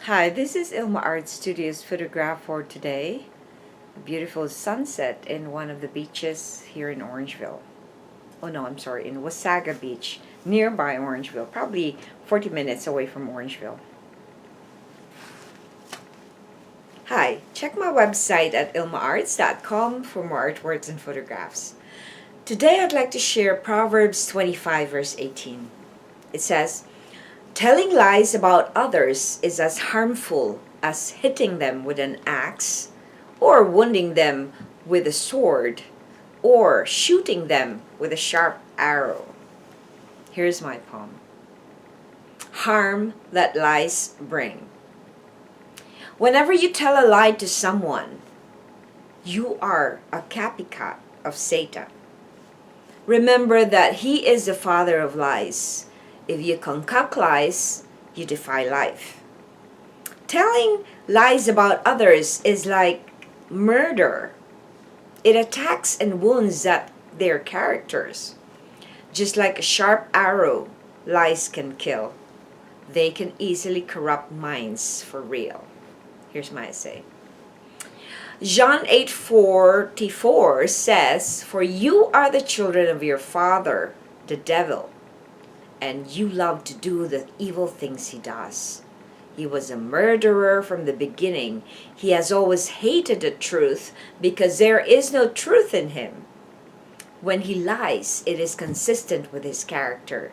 Hi, this is Ilma Art Studios photograph for today. A beautiful sunset in one of the beaches here in Orangeville. Oh no, I'm sorry, in Wasaga Beach, nearby Orangeville, probably 40 minutes away from Orangeville. Hi, check my website at ilmaarts.com for more artworks and photographs. Today I'd like to share Proverbs 25 verse 18. It says, "Telling lies about others is as harmful as hitting them with an axe, or wounding them with a sword, or shooting them with a sharp arrow." Here's my poem. Harm that lies bring. Whenever you tell a lie to someone, you are a copycat of Satan. Remember that he is the father of lies. If you concoct lies, you defy life. Telling lies about others is like murder. It attacks and wounds their characters. Just like a sharp arrow, lies can kill. They can easily corrupt minds for real. Here's my essay. John 8:44 says, "For you are the children of your father, the devil, and you love to do the evil things he does. He was a murderer from the beginning. He has always hated the truth because there is no truth in him. When he lies, it is consistent with his character,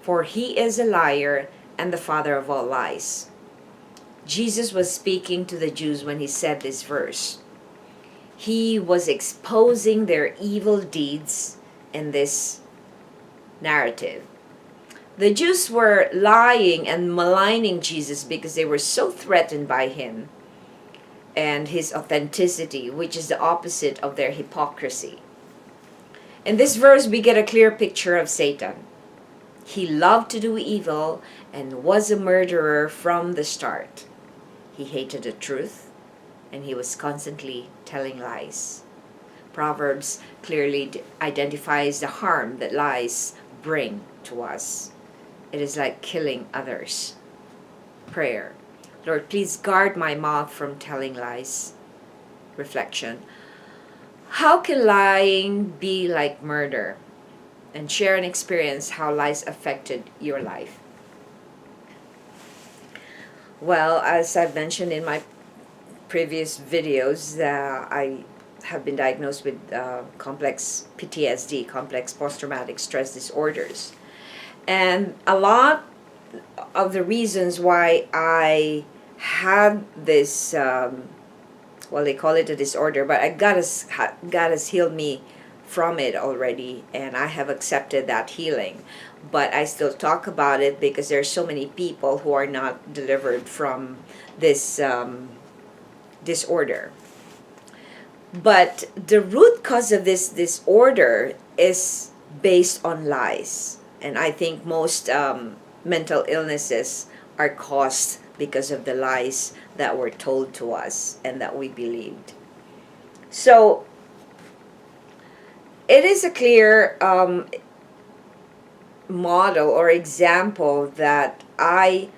for he is a liar and the father of all lies." Jesus was speaking to the Jews when he said this verse. He was exposing their evil deeds in this narrative. The Jews were lying and maligning Jesus because they were so threatened by him and his authenticity, which is the opposite of their hypocrisy. In this verse, we get a clear picture of Satan. He loved to do evil and was a murderer from the start. He hated the truth, and he was constantly telling lies. Proverbs clearly identifies the harm that lies bring to us. It is like killing others. Prayer. Lord, please guard my mouth from telling lies. Reflection. How can lying be like murder? And share an experience how lies affected your life. Well, as I've mentioned in my previous videos, I have been diagnosed with complex PTSD, complex post-traumatic stress disorders. And a lot of the reasons why I had this, well, they call it a disorder, but God has healed me from it already, and I have accepted that healing. But I still talk about it because there are so many people who are not delivered from this disorder. But the root cause of this disorder is based on lies. And I think most mental illnesses are caused because of the lies that were told to us and that we believed. So it is a clear model or example that I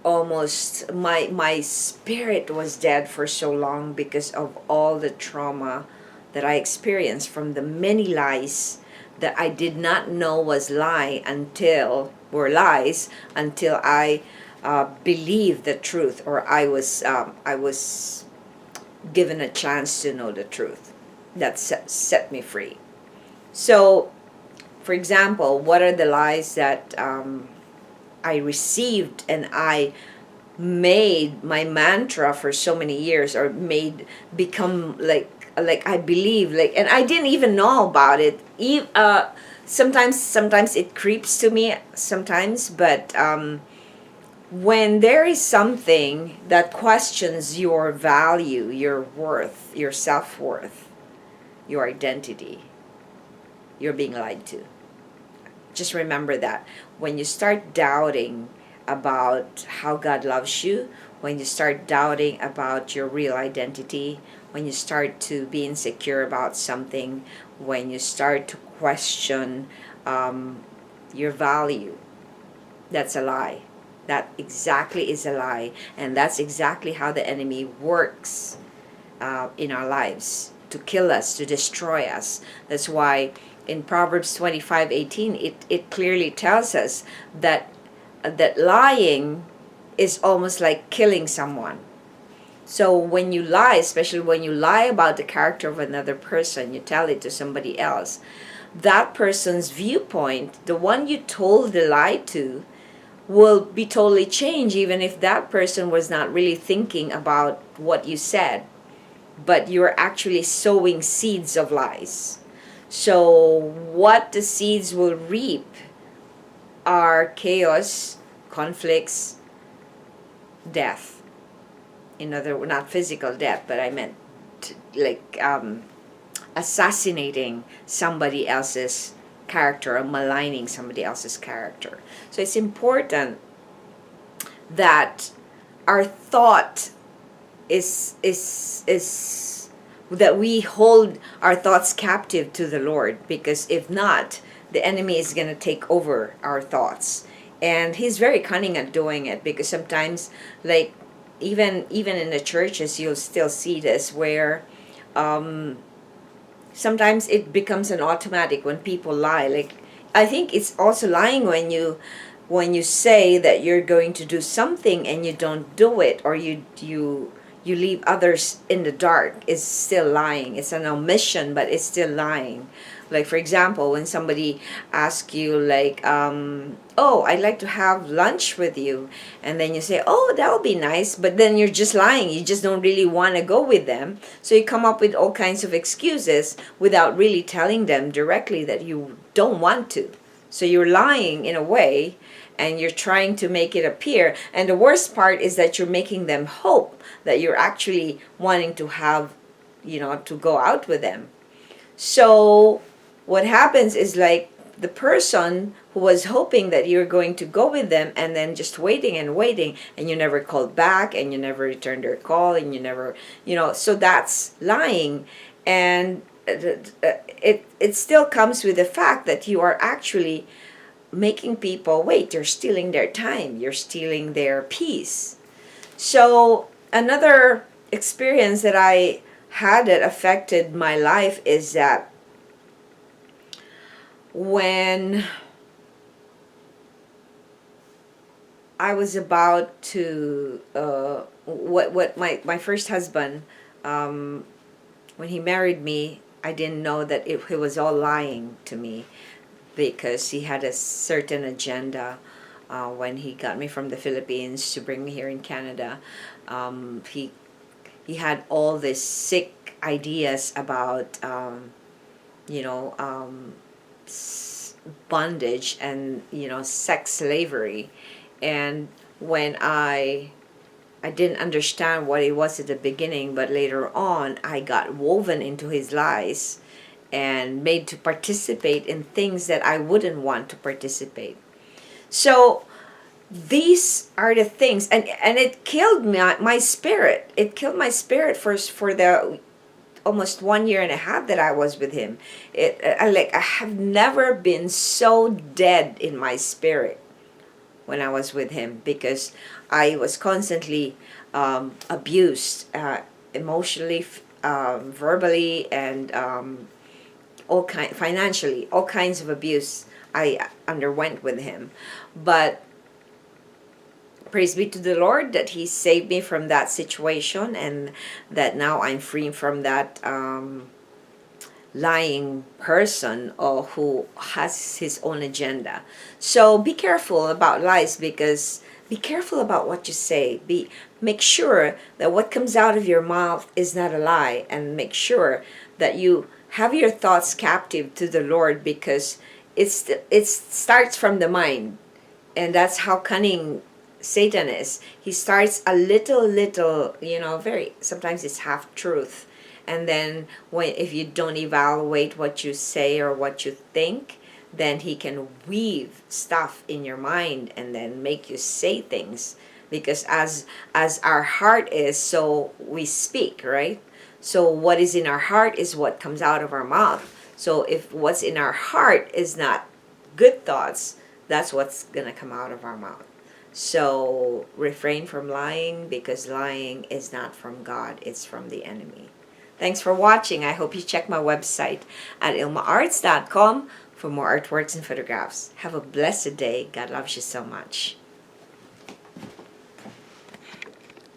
almost, my spirit was dead for so long because of all the trauma that I experienced from the many lies that I did not know was lies until I believed the truth, or I was given a chance to know the truth. That set me free. So, for example, what are the lies that I received and I made my mantra for so many years, or become like I believe, and I didn't even know about it. Sometimes it creeps to me sometimes, but when there is something that questions your value, your worth, your self-worth, your identity, you're being lied to. Just remember that when you start doubting about how God loves you, when you start doubting about your real identity, when you start to be insecure about something, when you start to question your value, that's a lie. that exactly is a lie, and that's exactly how the enemy works in our lives, to kill us, to destroy us. That's why in Proverbs 25:18 it clearly tells us that lying is almost like killing someone. So when you lie, especially when you lie about the character of another person, you tell it to somebody else, that person's viewpoint, the one you told the lie to, will be totally changed, even if that person was not really thinking about what you said, but you're actually sowing seeds of lies. So what the seeds will reap are chaos, conflicts, death. In other words, not physical death, but I meant assassinating somebody else's character or maligning somebody else's character. So it's important that our thought is that we hold our thoughts captive to the Lord, because if not, the enemy is going to take over our thoughts, and he's very cunning at doing it, because sometimes, like, even in the churches, you'll still see this, where sometimes it becomes an automatic when people lie. Like, I think it's also lying when you say that you're going to do something and you don't do it, or you leave others in the dark. Is still lying. It's an omission, but it's still lying. Like, for example, when somebody asks you, like, oh, I'd like to have lunch with you, and then you say, oh, that would be nice, but then you're just lying. You just don't really want to go with them, so you come up with all kinds of excuses without really telling them directly that you don't want to. So you're lying in a way, and you're trying to make it appear, and the worst part is that you're making them hope that you're actually wanting to have, to go out with them. So what happens is, like, the person who was hoping that you're going to go with them, and then just waiting and waiting, and you never called back, and you never returned their call, and you never, so that's lying. And it still comes with the fact that you are actually making people wait. You're stealing their time, you're stealing their peace. So another experience that I had that affected my life is that when I was about to what my first husband, when he married me, I didn't know that he was all lying to me, because he had a certain agenda. When he got me from the Philippines to bring me here in Canada, he had all these sick ideas about bondage and sex slavery. And when I didn't understand what it was at the beginning, but later on I got woven into his lies and made to participate in things that I wouldn't want to participate. So these are the things, and it killed my spirit. It killed my spirit for the almost 1.5 years that I was with him. I have never been so dead in my spirit when I was with him, because I was constantly abused, emotionally, verbally, and financially, all kinds of abuse I underwent with him. But praise be to the Lord that he saved me from that situation, and that now I'm free from that lying person, or who has his own agenda. So be careful about lies, because be careful about what you say. Make sure that what comes out of your mouth is not a lie, and make sure that you have your thoughts captive to the Lord, because it starts from the mind, and that's how cunning Satan is. He starts a little, very, sometimes it's half truth, and then if you don't evaluate what you say or what you think, then he can weave stuff in your mind and then make you say things, because as our heart is, so we speak, right? So what is in our heart is what comes out of our mouth. So if what's in our heart is not good thoughts, that's what's gonna come out of our mouth. So refrain from lying, because lying is not from God, it's from the enemy. Thanks for watching. I hope you check my website at ilmaarts.com for more artworks and photographs. Have a blessed day. God loves you so much.